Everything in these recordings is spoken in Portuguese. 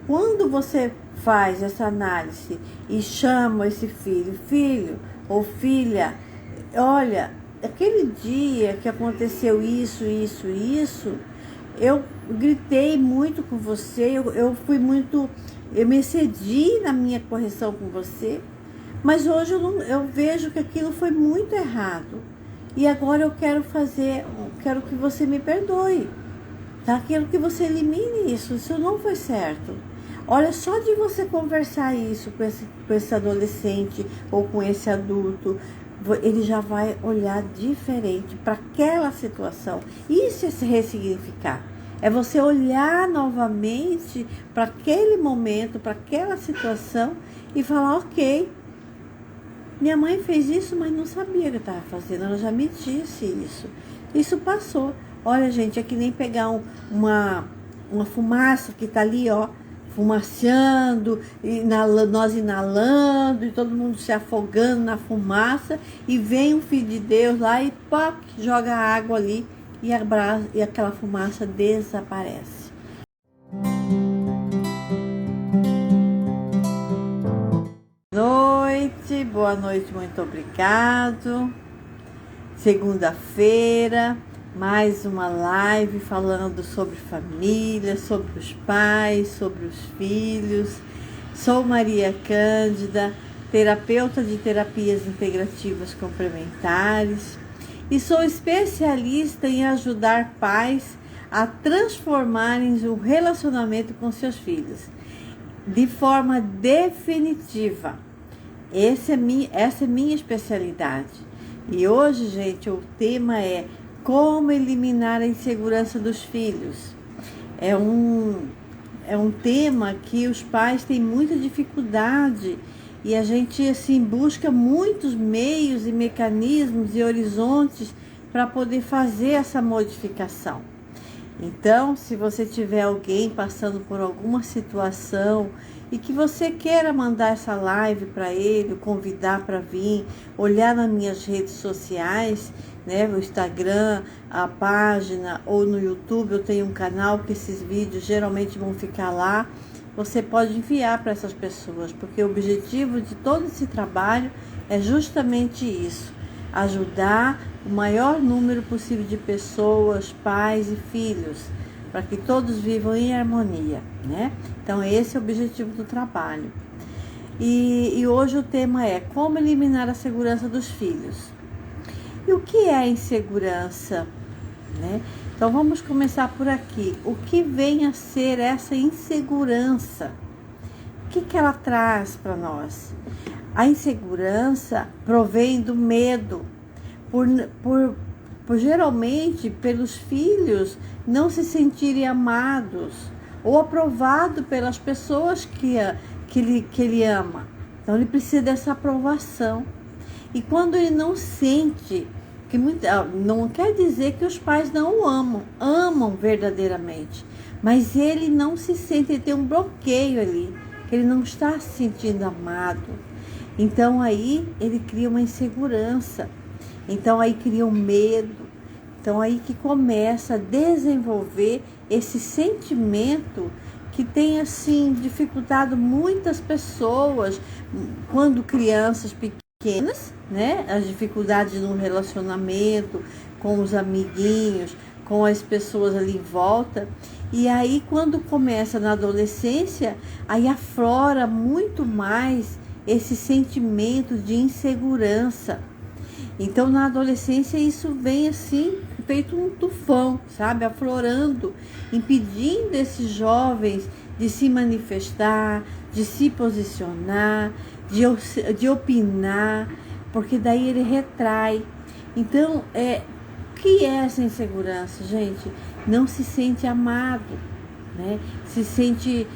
Quando você faz essa análise e chama esse filho ou filha, olha, aquele dia que aconteceu isso, eu gritei muito com você, eu fui muito, eu me excedi na minha correção com você, mas hoje eu vejo que aquilo foi muito errado. E agora eu quero que você me perdoe, tá? Quero que você elimine isso não foi certo. Olha, só de você conversar isso com esse adolescente ou com esse adulto, ele já vai olhar diferente para aquela situação. Isso é se ressignificar. É você olhar novamente para aquele momento, para aquela situação e falar, ok, minha mãe fez isso, mas não sabia que estava fazendo, ela já me disse isso. Isso passou. Olha, gente, é que nem pegar uma fumaça que está ali, ó, fumaceando, nós inalando, e todo mundo se afogando na fumaça, e vem um filho de Deus lá e pop, joga água ali, e aquela fumaça desaparece. Boa noite, muito obrigado. Segunda-feira, mais uma live falando sobre família, sobre os pais, sobre os filhos. Sou Maria Cândida, terapeuta de terapias integrativas complementares e sou especialista em ajudar pais a transformarem o relacionamento com seus filhos de forma definitiva. Essa é minha especialidade. E hoje, gente, o tema é como eliminar a insegurança dos filhos. É um tema que os pais têm muita dificuldade e a gente assim busca muitos meios e mecanismos e horizontes para poder fazer essa modificação. Então, se você tiver alguém passando por alguma situação e que você queira mandar essa live para ele, convidar para vir, olhar nas minhas redes sociais, né, no Instagram, a página, ou no YouTube, eu tenho um canal que esses vídeos geralmente vão ficar lá. Você pode enviar para essas pessoas, porque o objetivo de todo esse trabalho é justamente isso: ajudar o maior número possível de pessoas, pais e filhos, para que todos vivam em harmonia, né? Então esse é o objetivo do trabalho. E hoje o tema é como eliminar a segurança dos filhos. E o que é a insegurança, né? Então vamos começar por aqui. O que vem a ser essa insegurança? O que ela traz para nós? A insegurança provém do medo, por geralmente pelos filhos não se sentirem amados ou aprovados pelas pessoas que ele ama. Então ele precisa dessa aprovação. E quando ele não sente, não quer dizer que os pais não o amam verdadeiramente, mas ele não se sente, ele tem um bloqueio ali, que ele não está se sentindo amado. Então aí ele cria uma insegurança, então aí cria um medo, então aí que começa a desenvolver esse sentimento que tem assim dificultado muitas pessoas quando crianças pequenas, né? As dificuldades no relacionamento com os amiguinhos, com as pessoas ali em volta. E aí quando começa na adolescência, aí aflora muito mais esse sentimento de insegurança. Então na adolescência isso vem assim, feito um tufão, sabe? Aflorando, impedindo esses jovens de se manifestar, de se posicionar, de opinar, porque daí ele retrai. Então, o que é essa insegurança, gente? Não se sente amado, né? Se sente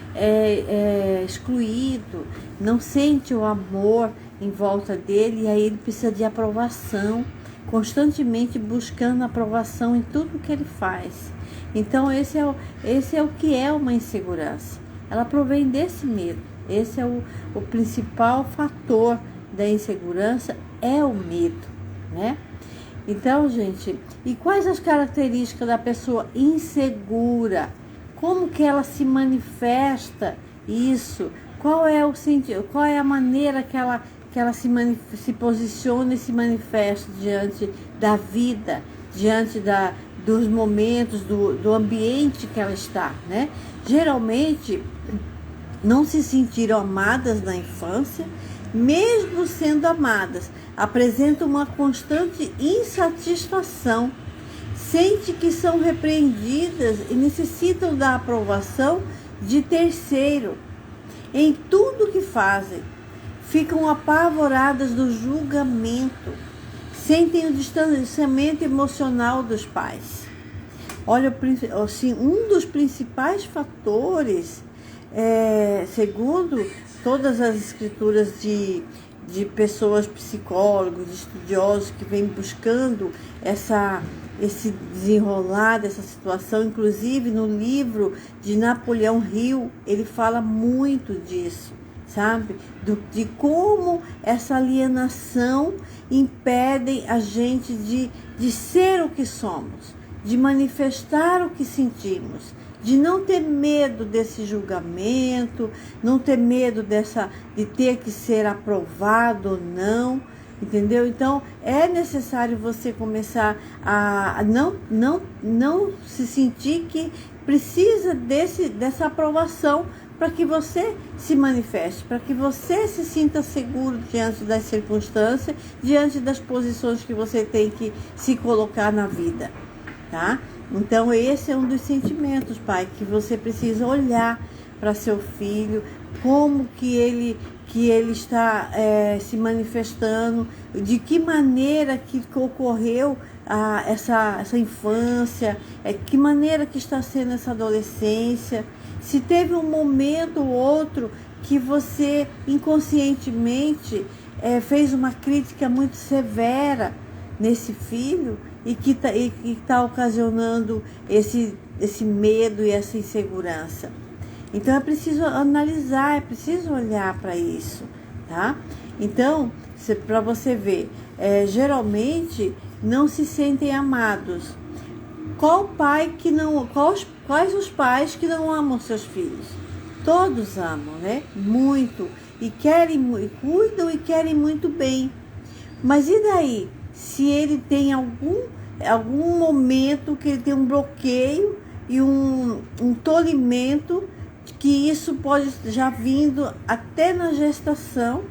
excluído, não sente o amor em volta dele, e aí ele precisa de aprovação, constantemente buscando aprovação em tudo que ele faz. Então esse é o que é uma insegurança. Ela provém desse medo. Esse é o principal fator da insegurança, é o medo, né? Então, gente, e quais as características da pessoa insegura? Como que ela se manifesta isso, qual é o sentido, qual é a maneira que ela se posiciona e se manifesta diante da vida, diante dos momentos, do ambiente que ela está, né? Geralmente, não se sentiram amadas na infância, mesmo sendo amadas, apresentam uma constante insatisfação, sente que são repreendidas e necessitam da aprovação de terceiro em tudo que fazem. Ficam apavoradas do julgamento, sentem o distanciamento emocional dos pais. Olha, assim, um dos principais fatores, segundo todas as escrituras de pessoas, psicólogos, de estudiosos que vêm buscando esse desenrolar dessa situação, inclusive no livro de Napoleão Hill, ele fala muito disso, sabe? De como essa alienação impede a gente de ser o que somos, de manifestar o que sentimos, de não ter medo desse julgamento, não ter medo de ter que ser aprovado ou não, entendeu? Então, é necessário você começar a não se sentir que precisa dessa aprovação para que você se manifeste, para que você se sinta seguro diante das circunstâncias, diante das posições que você tem que se colocar na vida, tá? Então, esse é um dos sentimentos, pai, que você precisa olhar para seu filho, como que ele está se manifestando, de que maneira que ocorreu essa infância, que maneira que está sendo essa adolescência, se teve um momento ou outro que você inconscientemente fez uma crítica muito severa nesse filho e que está ocasionando esse medo e essa insegurança. Então é preciso analisar, é preciso olhar para isso, tá? Então, para você ver, geralmente não se sentem amados. Quais os pais que não amam seus filhos? Todos amam, né? Muito. E cuidam e querem muito bem. Mas e daí? Se ele tem algum momento que ele tem um bloqueio e um tolimento, que isso pode já vindo até na gestação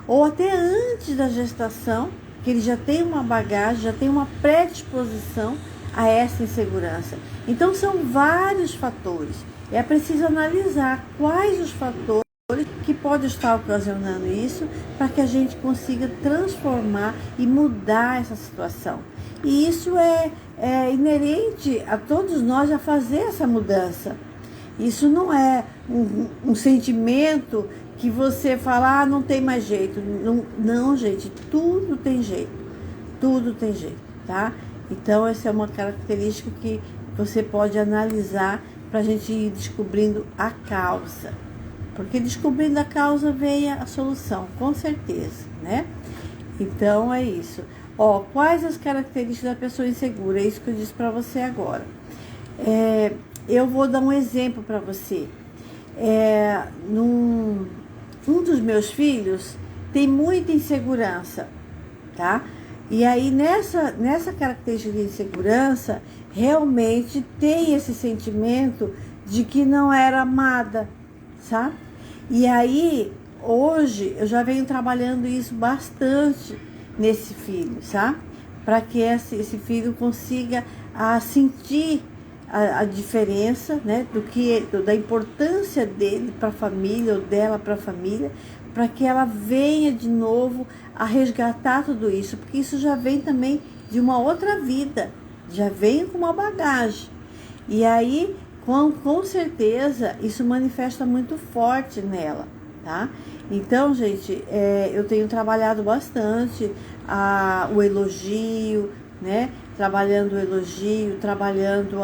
ou até antes da gestação, que ele já tem uma bagagem, já tem uma predisposição a essa insegurança. Então são vários fatores. É preciso analisar quais os fatores que podem estar ocasionando isso para que a gente consiga transformar e mudar essa situação. E isso é inerente a todos nós a fazer essa mudança. Isso não é um sentimento que você fala, não tem mais jeito. Não, gente, tudo tem jeito. Tudo tem jeito, tá? Então, essa é uma característica que você pode analisar para a gente ir descobrindo a causa. Porque descobrindo a causa vem a solução, com certeza, né? Então, é isso. Quais as características da pessoa insegura? É isso que eu disse para você agora. Eu vou dar um exemplo para você. Um dos meus filhos tem muita insegurança, tá? E aí, nessa característica de insegurança, realmente tem esse sentimento de que não era amada, sabe? E aí, hoje, eu já venho trabalhando isso bastante nesse filho, sabe? Para que esse filho consiga sentir a diferença, né, da importância dele para a família ou dela para a família, para que ela venha de novo a resgatar tudo isso, porque isso já vem também de uma outra vida, já vem com uma bagagem. E aí, com certeza, isso manifesta muito forte nela, tá? Então, gente, eu tenho trabalhado bastante o elogio, né? Trabalhando o elogio, trabalhando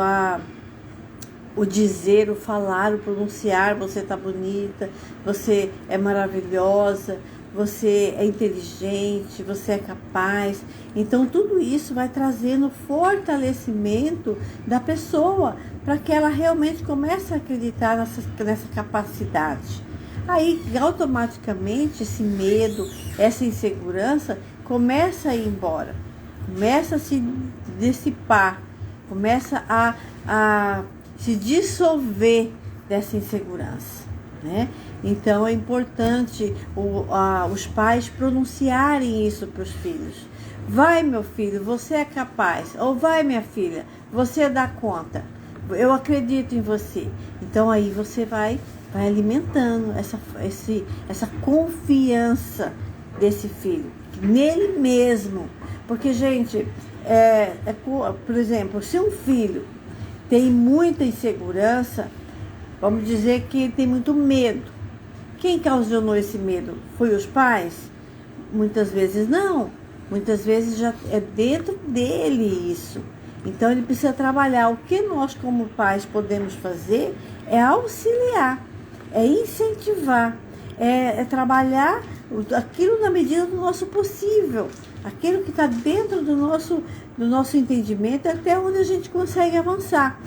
o dizer, o falar, o pronunciar, você tá bonita, você é maravilhosa, você é inteligente, você é capaz. Então, tudo isso vai trazendo fortalecimento da pessoa, para que ela realmente comece a acreditar nessa capacidade. Aí, automaticamente, esse medo, essa insegurança começa a ir embora, começa a se dissipar, começa a se dissolver dessa insegurança, né? Então é importante os pais pronunciarem isso para os filhos. Vai, meu filho, você é capaz. Ou vai, minha filha, você dá conta. Eu acredito em você. Então aí você vai alimentando essa confiança desse filho nele mesmo. Porque, gente, por exemplo, se um filho tem muita insegurança, vamos dizer que ele tem muito medo. Quem causou esse medo? Foi os pais? Muitas vezes não. Muitas vezes já é dentro dele isso. Então ele precisa trabalhar. O que nós como pais podemos fazer é auxiliar, é incentivar, é trabalhar aquilo na medida do nosso possível. Aquilo que está dentro do nosso entendimento, até onde a gente consegue avançar.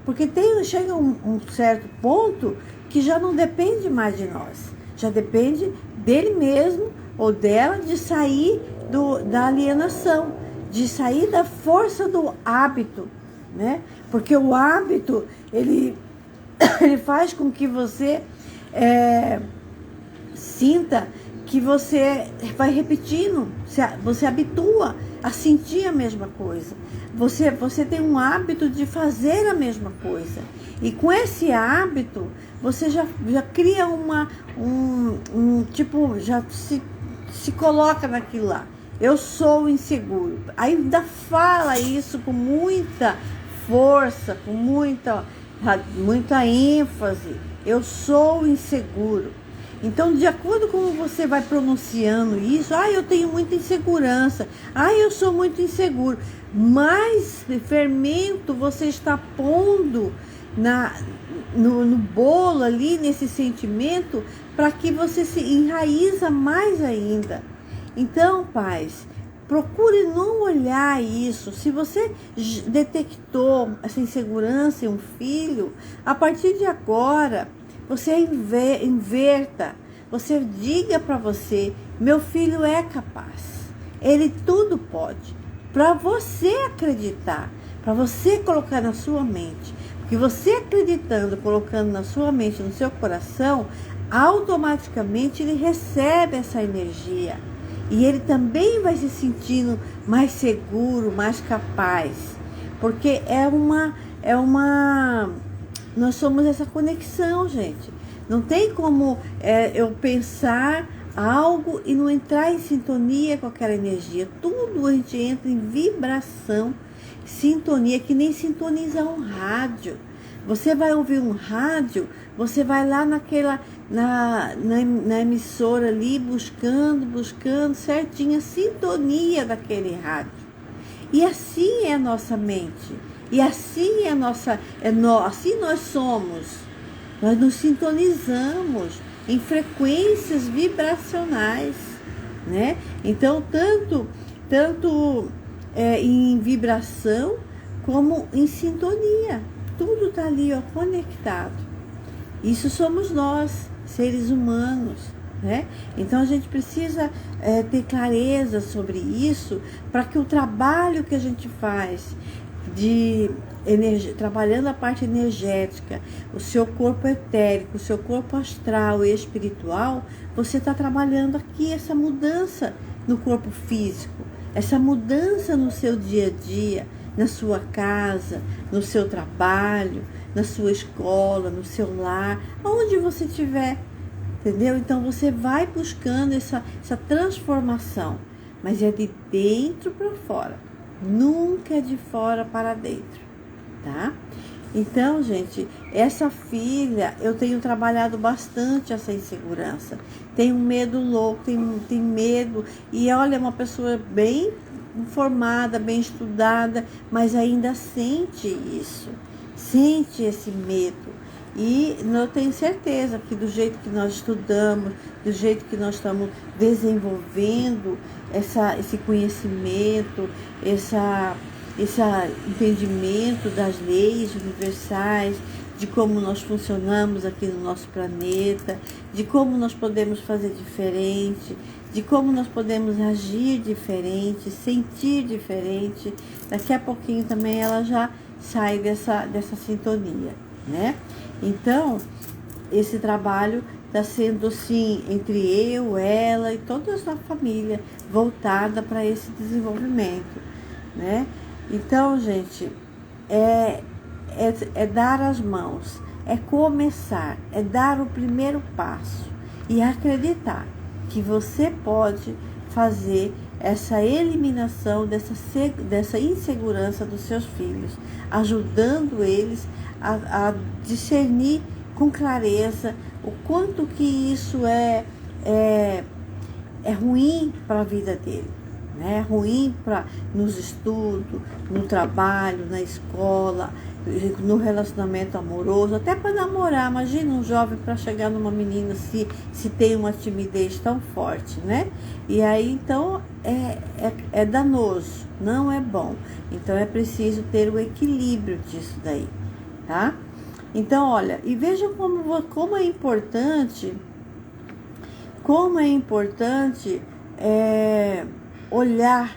Porque chega um certo ponto que já não depende mais de nós. Já depende dele mesmo ou dela de sair da alienação, de sair da força do hábito, né? Porque o hábito, ele faz com que você sinta que você vai repetindo, você habitua a sentir a mesma coisa. Você tem um hábito de fazer a mesma coisa. E com esse hábito, você já cria já se coloca naquilo lá. Eu sou inseguro. Ainda fala isso com muita força, com muita ênfase. Eu sou inseguro. Então, de acordo com como você vai pronunciando isso, eu tenho muita insegurança, eu sou muito inseguro, mais fermento você está pondo no bolo ali, nesse sentimento, para que você se enraiza mais ainda. Então, pais, procure não olhar isso. Se você detectou essa insegurança em um filho, a partir de agora, você inverta, você diga para você, meu filho é capaz, ele tudo pode, para você acreditar, para você colocar na sua mente, porque você acreditando, colocando na sua mente, no seu coração, automaticamente ele recebe essa energia, e ele também vai se sentindo mais seguro, mais capaz, porque nós somos essa conexão, gente. Não tem como eu pensar algo e não entrar em sintonia com aquela energia. Tudo a gente entra em vibração, sintonia, que nem sintonizar um rádio. Você vai ouvir um rádio, você vai lá na emissora ali, buscando certinho a sintonia daquele rádio. E assim é a nossa mente. E assim assim nós somos. Nós nos sintonizamos em frequências vibracionais, né? Então, tanto em vibração como em sintonia. Tudo está ali, conectado. Isso somos nós, seres humanos, né? Então a gente precisa ter clareza sobre isso, para que o trabalho que a gente faz de energia, trabalhando a parte energética, o seu corpo etérico, o seu corpo astral e espiritual, você está trabalhando aqui essa mudança no corpo físico, essa mudança no seu dia a dia, na sua casa, no seu trabalho, na sua escola, no seu lar, onde você estiver, entendeu? Então você vai buscando essa transformação, mas é de dentro para fora, nunca é de fora para dentro, tá? Então, gente, essa filha, eu tenho trabalhado bastante essa insegurança, tem um medo louco, tem medo, e olha, é uma pessoa bem informada, bem estudada, mas ainda sente isso, sente esse medo. E eu tenho certeza que do jeito que nós estudamos, do jeito que nós estamos desenvolvendo esse conhecimento, esse entendimento das leis universais, de como nós funcionamos aqui no nosso planeta, de como nós podemos fazer diferente, de como nós podemos agir diferente, sentir diferente. Daqui a pouquinho também ela já sai dessa sintonia, né? Então, esse trabalho está sendo assim, entre eu, ela e toda a família, voltada para esse desenvolvimento, né? Então, gente, é dar as mãos, é começar, é dar o primeiro passo e acreditar que você pode fazer essa eliminação dessa insegurança dos seus filhos, ajudando eles a discernir com clareza o quanto que isso é ruim para a vida dele, né? Ruim nos estudos, no trabalho, na escola, no relacionamento amoroso, até para namorar. Imagina um jovem para chegar numa menina se tem uma timidez tão forte, né? E aí então é danoso, não é bom. Então é preciso ter o equilíbrio disso daí, tá? Então, olha, e veja como é importante olhar,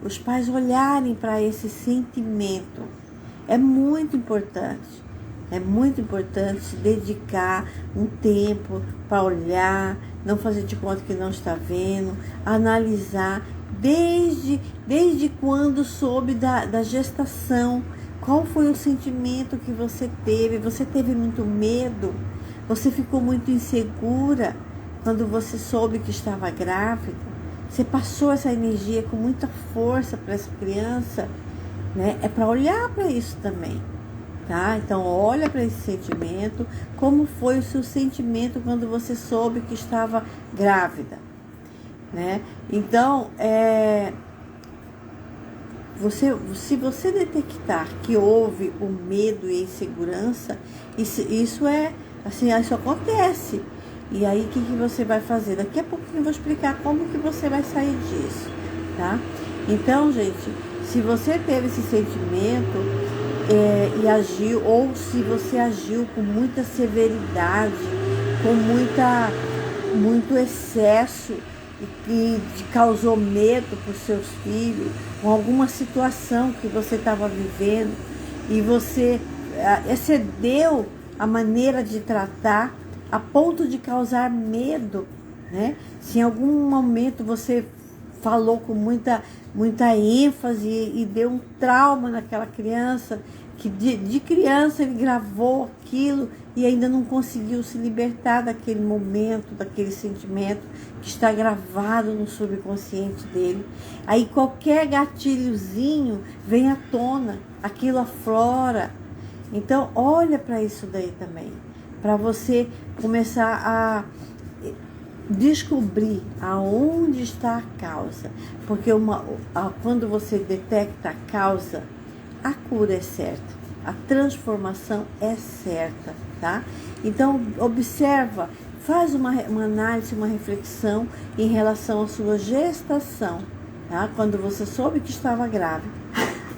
os pais olharem para esse sentimento. É muito importante se dedicar um tempo para olhar, não fazer de conta que não está vendo, analisar desde quando soube da gestação. Qual foi o sentimento que você teve? Você teve muito medo? Você ficou muito insegura quando você soube que estava grávida? Você passou essa energia com muita força para essa criança, né? É para olhar para isso também, tá? Então, olha para esse sentimento. Como foi o seu sentimento quando você soube que estava grávida, né? Então, se você detectar que houve o medo e a insegurança, isso acontece. E aí, o que você vai fazer? Daqui a pouquinho eu vou explicar como que você vai sair disso, tá? Então, gente, se você teve esse sentimento e agiu, ou se você agiu com muita severidade, com muito excesso, e causou medo para os seus filhos, com alguma situação que você estava vivendo, e você excedeu a maneira de tratar a ponto de causar medo, né? Se em algum momento você falou com muita ênfase e deu um trauma naquela criança, que de criança ele gravou aquilo e ainda não conseguiu se libertar daquele momento, daquele sentimento que está gravado no subconsciente dele. Aí qualquer gatilhozinho vem à tona, aquilo aflora. Então olha para isso daí também, para você começar a descobrir aonde está a causa, porque quando você detecta a causa, a cura é certa, a transformação é certa, tá? Então observa, faz uma análise, uma reflexão em relação à sua gestação, tá? Quando você soube que estava grávida.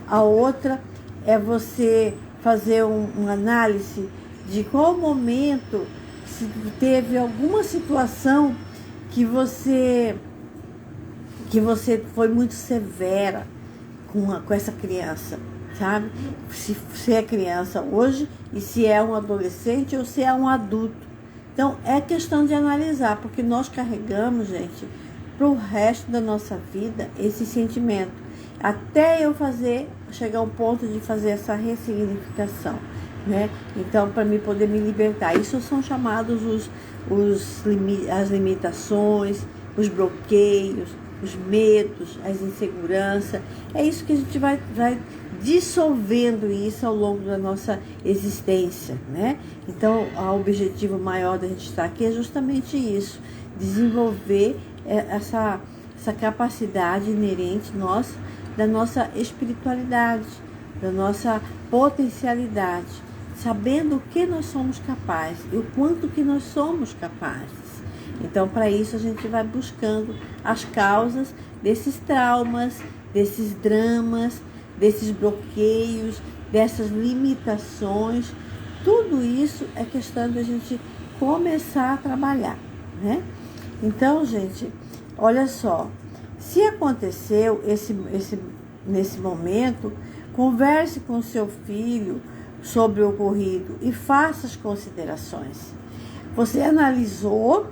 A outra é você fazer uma análise de qual momento, se teve alguma situação que você foi muito severa com essa criança, sabe? Se é criança hoje e se é um adolescente ou se é um adulto. Então, é questão de analisar, porque nós carregamos, gente, para o resto da nossa vida esse sentimento, até eu chegar ao ponto de fazer essa ressignificação, né? Então, para mim poder me libertar, isso são chamados as limitações, os bloqueios, os medos, as inseguranças. É isso que a gente vai dissolvendo isso ao longo da nossa existência, né? Então, o objetivo maior da gente estar aqui é justamente isso, desenvolver essa capacidade inerente da nossa espiritualidade, da nossa potencialidade, sabendo o que nós somos capazes e o quanto que nós somos capazes. Então, para isso, a gente vai buscando as causas desses traumas, desses dramas, desses bloqueios, dessas limitações. Tudo isso é questão da gente começar a trabalhar, né? Então, gente, olha só, se aconteceu nesse momento, converse com seu filho sobre o ocorrido e faça as considerações. Você analisou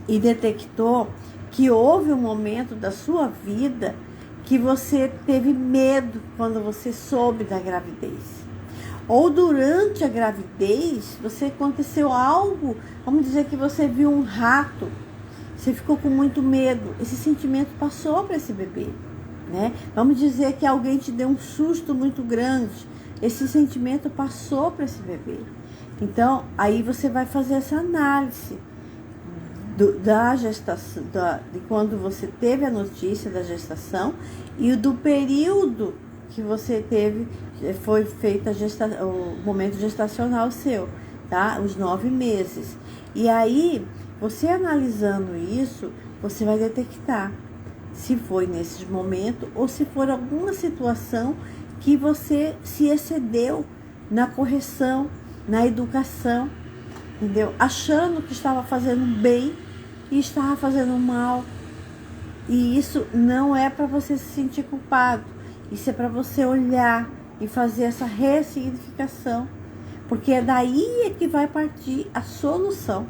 e detectou que houve um momento da sua vida que você teve medo quando você soube da gravidez. Ou durante a gravidez, aconteceu algo, vamos dizer que você viu um rato, você ficou com muito medo, esse sentimento passou para esse bebê, né? Vamos dizer que alguém te deu um susto muito grande, esse sentimento passou para esse bebê. Então, aí você vai fazer essa análise da gestação, de quando você teve a notícia da gestação e do período que você teve, foi feita o momento gestacional seu, tá? Os 9 meses. E aí, você analisando isso, você vai detectar se foi nesse momento ou se for alguma situação que você se excedeu na correção, na educação, entendeu? Achando que estava fazendo bem e estava fazendo mal. E isso não é para você se sentir culpado. Isso é para você olhar e fazer essa ressignificação. Porque é daí que vai partir a solução.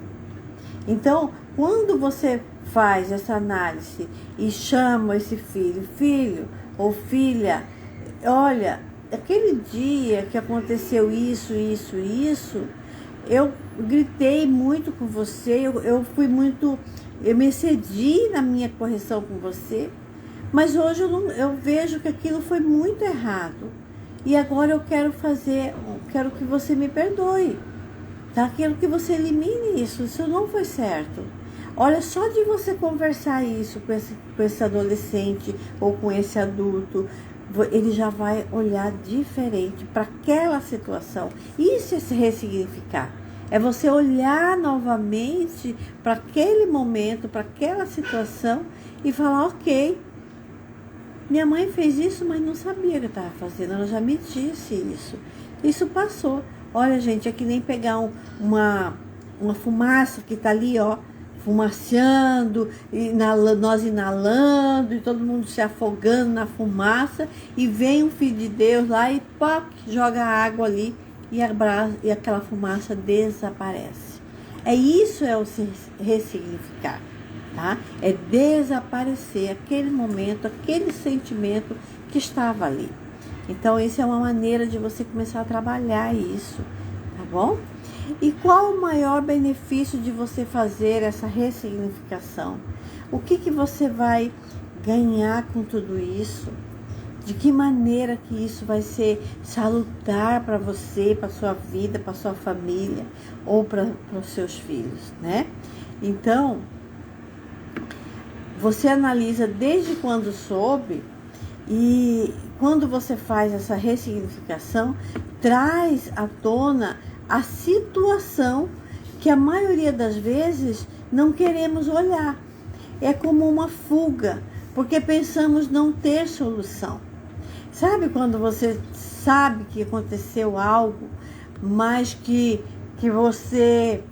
Então, quando você faz essa análise e chama esse filho ou filha, olha, aquele dia que aconteceu isso, eu gritei muito com você, eu me excedi na minha correção com você, mas hoje eu vejo que aquilo foi muito errado. E agora eu quero que você me perdoe, tá? Quero que você elimine isso não foi certo. Olha, só de você conversar isso com esse adolescente ou com esse adulto, ele já vai olhar diferente para aquela situação. Isso é se ressignificar. É você olhar novamente para aquele momento, para aquela situação e falar, ok, minha mãe fez isso, mas não sabia o que estava fazendo, ela já me disse isso. Isso passou. Olha, gente, é que nem pegar uma fumaça que está ali, ó, fumaceando, nós inalando e todo mundo se afogando na fumaça, e vem um filho de Deus lá e pop, joga água ali e aquela fumaça desaparece. Isso é o se ressignificar, tá? É desaparecer aquele momento, aquele sentimento que estava ali. Então, isso é uma maneira de você começar a trabalhar isso, tá bom? E qual o maior benefício de você fazer essa ressignificação? O que você vai ganhar com tudo isso? De que maneira que isso vai ser salutar para você, para sua vida, para sua família ou para os seus filhos, né? Então, você analisa desde quando soube, e quando você faz essa ressignificação, traz à tona a situação que a maioria das vezes não queremos olhar. É como uma fuga, porque pensamos não ter solução. Sabe quando você sabe que aconteceu algo, mas que você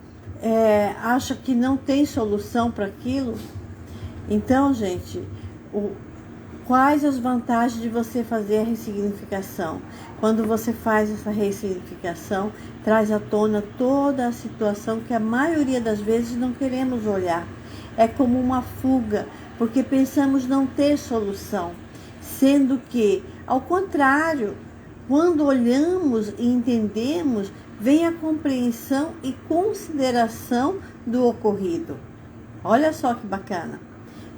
acha que não tem solução para aquilo? Então, gente, quais as vantagens de você fazer a ressignificação? Quando você faz essa ressignificação, traz à tona toda a situação que a maioria das vezes não queremos olhar. É como uma fuga, porque pensamos não ter solução. Sendo que, ao contrário, quando olhamos e entendemos, vem a compreensão e consideração do ocorrido. Olha só que bacana.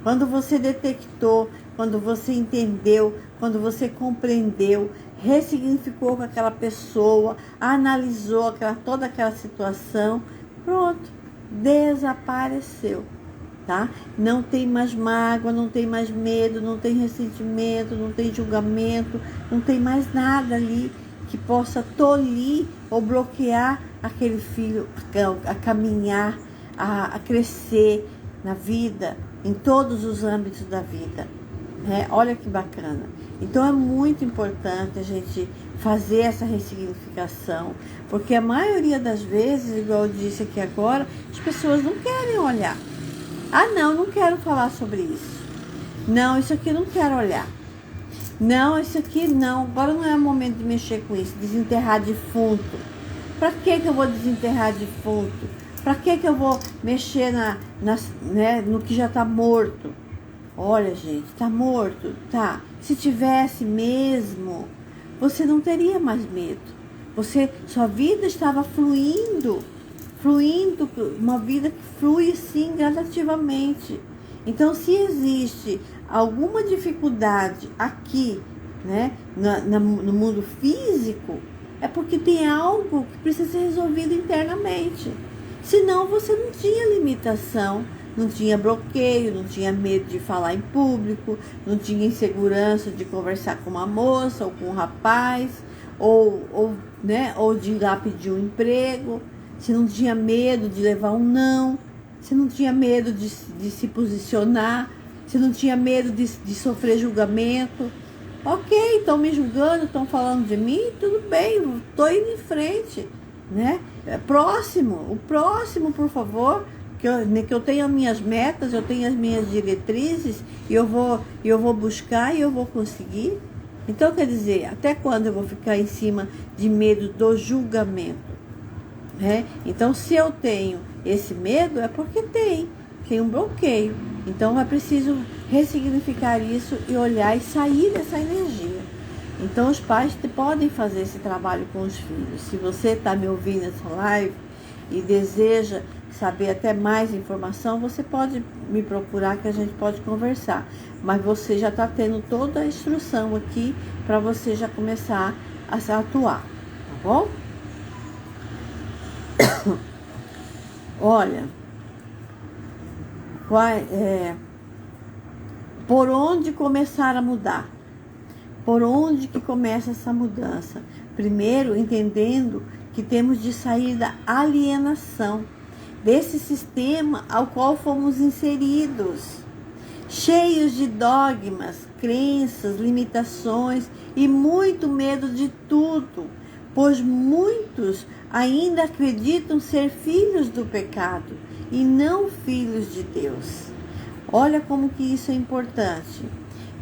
Quando você detectou, quando você entendeu, quando você compreendeu, ressignificou com aquela pessoa, analisou toda aquela situação, pronto, desapareceu, tá? Não tem mais mágoa, não tem mais medo, não tem ressentimento, não tem julgamento, não tem mais nada ali que possa tolir ou bloquear aquele filho a caminhar, a crescer na vida, em todos os âmbitos da vida, né? Olha que bacana. Então é muito importante a gente fazer essa ressignificação, porque a maioria das vezes, igual eu disse aqui agora, as pessoas não querem olhar. Ah, não quero falar sobre isso. Não, isso aqui eu não quero olhar. Não, isso aqui não. Agora não é o momento de mexer com isso. Desenterrar defunto. Para que eu vou desenterrar defunto? Para que eu vou mexer né, no que já está morto? Olha, gente, está morto? Tá. Se tivesse mesmo, você não teria mais medo. Sua vida estava fluindo, uma vida que flui sim gradativamente. Então, se existe alguma dificuldade aqui, né, no mundo físico, é porque tem algo que precisa ser resolvido internamente. Senão você não tinha limitação, não tinha bloqueio, não tinha medo de falar em público, não tinha insegurança de conversar com uma moça ou com um rapaz, ou de ir lá pedir um emprego. Você não tinha medo de levar um não. Você não tinha medo de se posicionar. Você não tinha medo de sofrer julgamento. Ok, estão me julgando, estão falando de mim, tudo bem, estou indo em frente, né? O próximo, por favor, que eu tenho as minhas metas, eu tenho as minhas diretrizes, e eu vou buscar e eu vou conseguir. Então, quer dizer, até quando eu vou ficar em cima de medo do julgamento? Né? Então, se eu tenho esse medo, é porque tem um bloqueio. Então, é preciso ressignificar isso e olhar e sair dessa energia. Então, os pais podem fazer esse trabalho com os filhos. Se você está me ouvindo nessa live e deseja saber até mais informação, você pode me procurar que a gente pode conversar. Mas você já está tendo toda a instrução aqui para você já começar a se atuar, tá bom? Olha, por onde começar a mudar? Por onde que começa essa mudança? Primeiro, entendendo que temos de sair da alienação desse sistema ao qual fomos inseridos, cheios de dogmas, crenças, limitações e muito medo de tudo, pois muitos ainda acreditam ser filhos do pecado e não filhos de Deus. Olha como que isso é importante.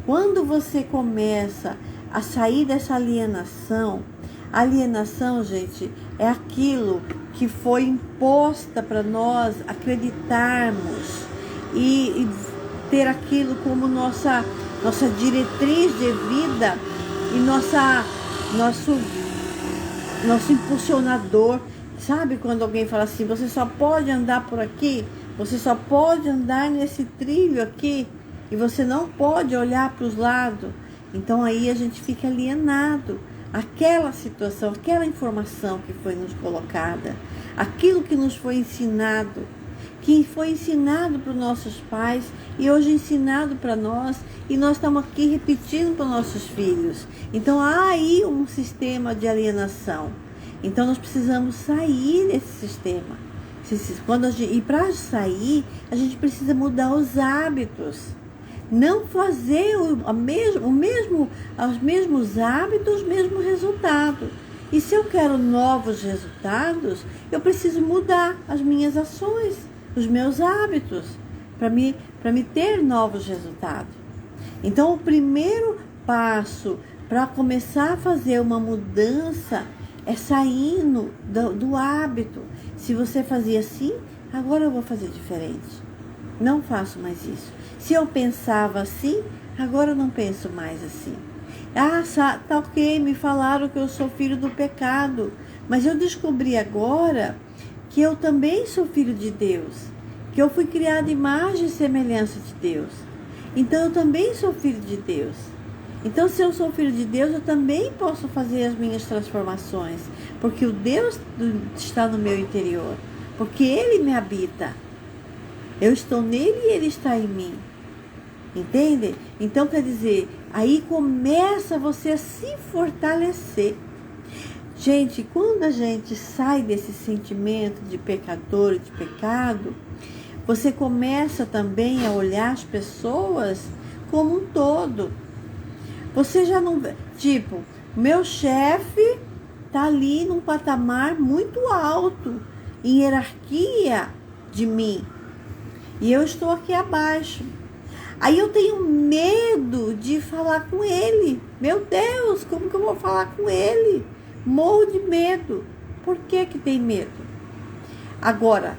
Quando você começa a sair dessa alienação, gente, é aquilo que foi imposta para nós acreditarmos e ter aquilo como nossa diretriz de vida e nosso impulsionador. Sabe quando alguém fala assim, você só pode andar por aqui, você só pode andar nesse trilho aqui, e você não pode olhar para os lados. Então aí a gente fica alienado. Aquela situação, aquela informação que foi nos colocada, aquilo que nos foi ensinado, que foi ensinado para os nossos pais e hoje ensinado para nós, e nós estamos aqui repetindo para os nossos filhos. Então há aí um sistema de alienação. Então nós precisamos sair desse sistema. E para sair, a gente precisa mudar os hábitos. Não fazer os mesmos hábitos, os mesmos resultados. E se eu quero novos resultados, eu preciso mudar as minhas ações, os meus hábitos, para me ter novos resultados. Então, o primeiro passo para começar a fazer uma mudança é saindo do hábito. Se você fazia assim, agora eu vou fazer diferente. Não faço mais isso. Se eu pensava assim, agora eu não penso mais assim. Tá ok, me falaram que eu sou filho do pecado, mas eu descobri agora que eu também sou filho de Deus, que eu fui criado à imagem e semelhança de Deus. Então eu também sou filho de Deus. Então, se eu sou filho de Deus, eu também posso fazer as minhas transformações, porque o Deus está no meu interior, porque Ele me habita. Eu estou nele e Ele está em mim. Entende? Então, quer dizer, aí começa você a se fortalecer. Gente, quando a gente sai desse sentimento de pecador e de pecado, você começa também a olhar as pessoas como um todo. Você já não... Tipo, meu chefe está ali num patamar muito alto, em hierarquia de mim. E eu estou aqui abaixo. Aí eu tenho medo de falar com ele. Meu Deus, como que eu vou falar com ele? Morro de medo. Por que que tem medo? Agora,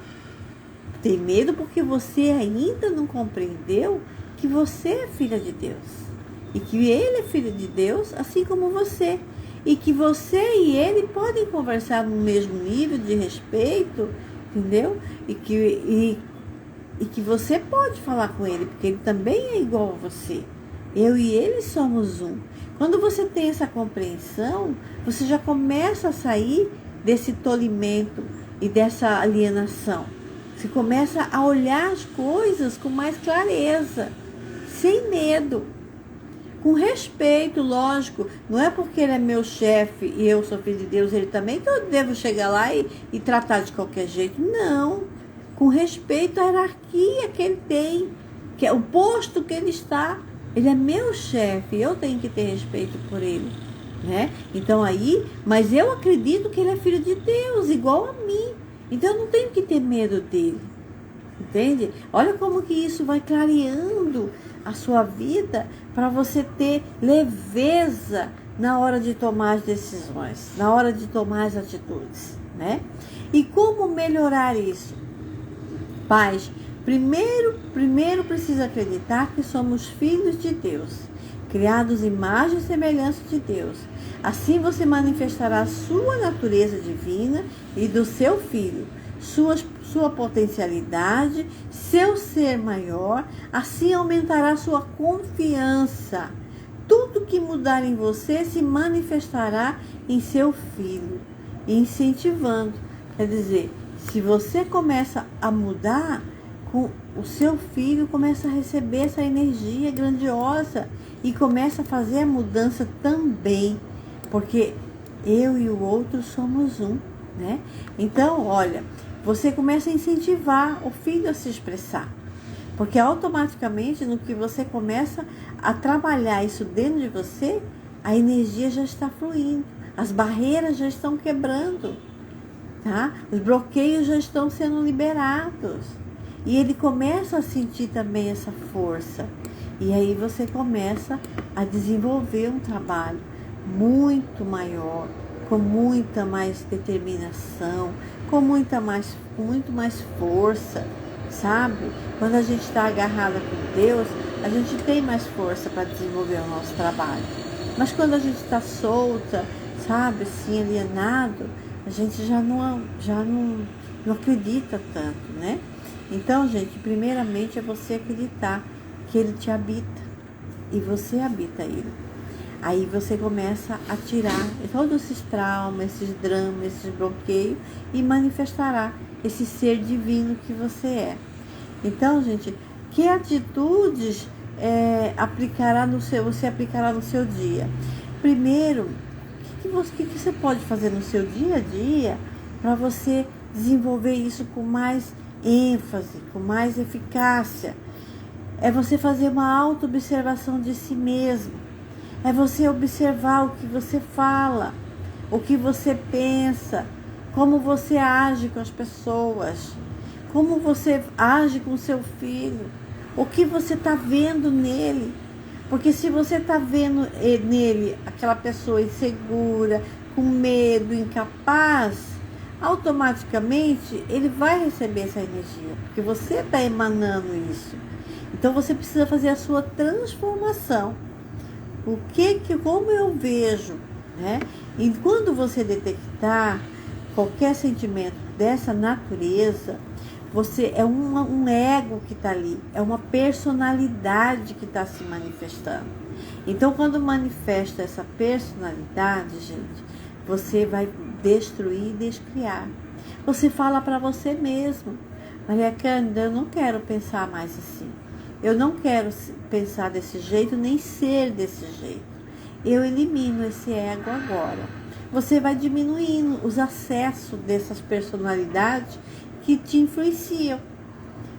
tem medo porque você ainda não compreendeu que você é filha de Deus. E que ele é filho de Deus, assim como você. E que você e ele podem conversar no mesmo nível de respeito, entendeu? E que você pode falar com ele, porque ele também é igual a você. Eu e ele somos um. Quando você tem essa compreensão, você já começa a sair desse tolimento e dessa alienação. Você começa a olhar as coisas com mais clareza, sem medo, com respeito, lógico. Não é porque ele é meu chefe e eu sou filho de Deus, ele também, que eu devo chegar lá e tratar de qualquer jeito. Não. Com respeito à hierarquia que ele tem, que é o posto que ele está. Ele é meu chefe, eu tenho que ter respeito por ele, né? Então aí, mas eu acredito que ele é filho de Deus, igual a mim. Então eu não tenho que ter medo dele, entende? Olha como que isso vai clareando a sua vida para você ter leveza na hora de tomar as decisões, na hora de tomar as atitudes, né? E como melhorar isso? Pais, primeiro precisa acreditar que somos filhos de Deus, criados em imagem e semelhança de Deus. Assim você manifestará a sua natureza divina e do seu filho, sua potencialidade, seu ser maior. Assim aumentará sua confiança. Tudo que mudar em você se manifestará em seu filho, incentivando. Quer dizer, se você começa a mudar, o seu filho começa a receber essa energia grandiosa e começa a fazer a mudança também, porque eu e o outro somos um, né? Então, olha, você começa a incentivar o filho a se expressar, porque automaticamente no que você começa a trabalhar isso dentro de você, a energia já está fluindo, as barreiras já estão quebrando. Tá? Os bloqueios já estão sendo liberados. E ele começa a sentir também essa força. E aí você começa a desenvolver um trabalho muito maior, com muita mais determinação, com muito mais força, sabe? Quando a gente está agarrada com Deus, a gente tem mais força para desenvolver o nosso trabalho. Mas quando a gente está solta, sabe, assim, alienado, a gente já não acredita tanto, né? Então, gente, primeiramente é você acreditar que ele te habita e você habita ele. Aí você começa a tirar todos esses traumas, esses dramas, esses bloqueios e manifestará esse ser divino que você é. Então, gente, que atitudes você aplicará no seu dia? Primeiro, o que você pode fazer no seu dia a dia para você desenvolver isso com mais ênfase, com mais eficácia? É você fazer uma auto-observação de si mesmo. É você observar o que você fala, o que você pensa, como você age com as pessoas, como você age com seu filho, o que você está vendo nele. Porque se você está vendo nele aquela pessoa insegura, com medo, incapaz, automaticamente ele vai receber essa energia, porque você está emanando isso. Então você precisa fazer a sua transformação. Como eu vejo, né? E quando você detectar qualquer sentimento dessa natureza, você é um ego que está ali, é uma personalidade que está se manifestando. Então, quando manifesta essa personalidade, gente, você vai destruir e descriar. Você fala para você mesmo: Maria Cândida, eu não quero pensar mais assim. Eu não quero pensar desse jeito, nem ser desse jeito. Eu elimino esse ego agora. Você vai diminuindo os acessos dessas personalidades que te influenciam,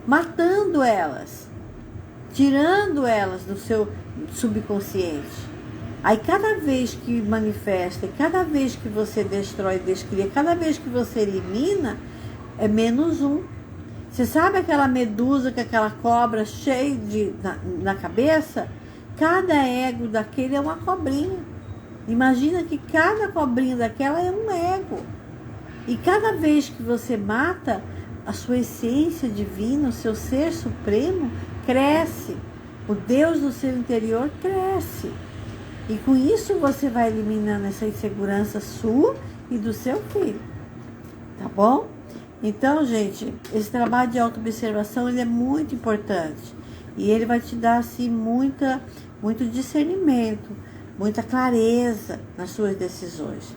matando elas, tirando elas do seu subconsciente. Aí cada vez que manifesta, cada vez que você destrói, descria, cada vez que você elimina, é -1. Você sabe aquela medusa, aquela cobra cheia na cabeça? Cada ego daquele é uma cobrinha. Imagina que cada cobrinha daquela é um ego. E cada vez que você mata, a sua essência divina, o seu ser supremo, cresce. O Deus do seu interior cresce. E com isso você vai eliminando essa insegurança sua e do seu filho. Tá bom? Então, gente, esse trabalho de autoobservação, ele é muito importante. E ele vai te dar, assim, muito discernimento, muita clareza nas suas decisões.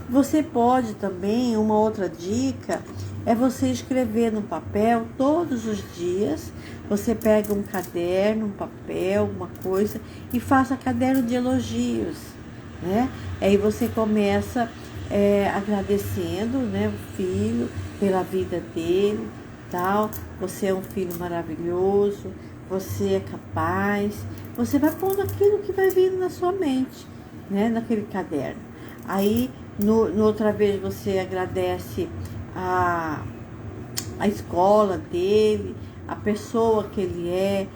Você pode também, uma outra dica, é você escrever no papel todos os dias. Você pega um caderno, um papel, uma coisa, e faça caderno de elogios, né? Aí você começa agradecendo, né, o filho pela vida dele, tal. Você é um filho maravilhoso, você é capaz. Você vai pondo aquilo que vai vindo na sua mente, né, naquele caderno. Aí, no outra vez, você agradece a escola dele, a pessoa que ele é,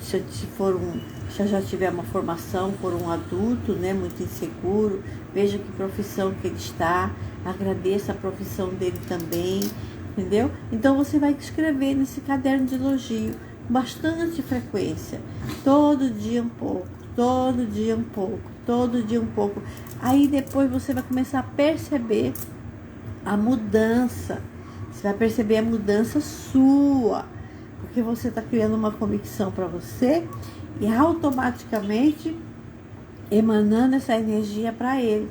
se já tiver uma formação, for um adulto, né, muito inseguro, veja que profissão que ele está, agradeça a profissão dele também, entendeu? Então você vai escrever nesse caderno de elogio, bastante frequência, todo dia um pouco, todo dia um pouco, todo dia um pouco. Aí depois você vai começar a perceber a mudança. Você vai perceber a mudança sua, porque você está criando uma convicção para você e automaticamente emanando essa energia para ele,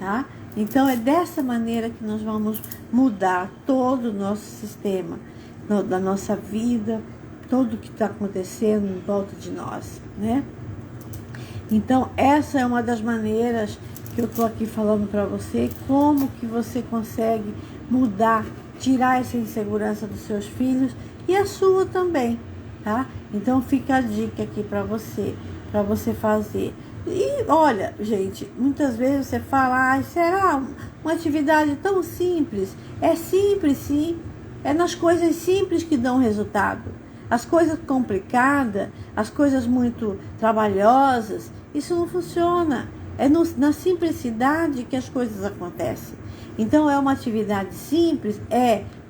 tá? Então é dessa maneira que nós vamos mudar todo o nosso sistema, da nossa vida, tudo que está acontecendo em volta de nós, né? Então essa é uma das maneiras que eu estou aqui falando para você, como que você consegue mudar, tirar essa insegurança dos seus filhos e a sua também, tá? Então fica a dica aqui para você fazer. E olha, gente, muitas vezes você fala, será uma atividade tão simples? É simples, sim. É nas coisas simples que dão resultado. As coisas complicadas, as coisas muito trabalhosas, isso não funciona. É na simplicidade que as coisas acontecem. Então é uma atividade simples,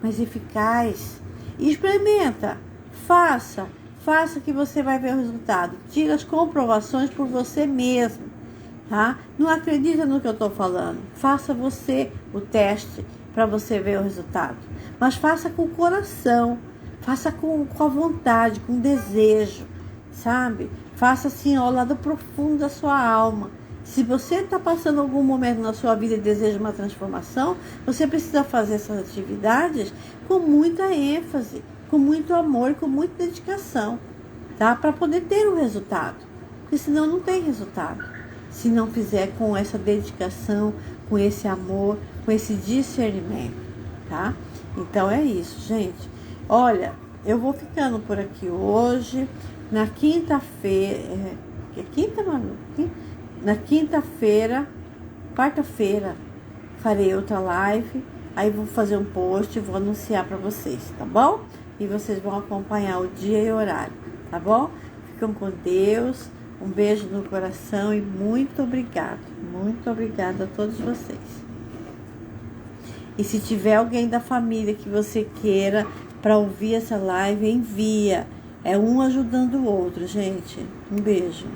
mas eficaz. Experimenta, faça que você vai ver o resultado. Tira as comprovações por você mesmo, tá? Não acredita no que eu estou falando. Faça você o teste para você ver o resultado. Mas faça com o coração, faça com a vontade, com desejo, sabe? Faça assim ao lado profundo da sua alma. Se você está passando algum momento na sua vida e deseja uma transformação, você precisa fazer essas atividades com muita ênfase, com muito amor, com muita dedicação, tá? Para poder ter um resultado. Porque senão não tem resultado. Se não fizer com essa dedicação, com esse amor, com esse discernimento, tá? Então é isso, gente. Olha, eu vou ficando por aqui hoje. Na quinta-feira... É quinta, Manu? Na quinta-feira, quarta-feira, farei outra live. Aí vou fazer um post e vou anunciar para vocês, tá bom? E vocês vão acompanhar o dia e o horário, tá bom? Ficam com Deus. Um beijo no coração e muito obrigado. Muito obrigada a todos vocês. E se tiver alguém da família que você queira para ouvir essa live, envia. É um ajudando o outro, gente. Um beijo.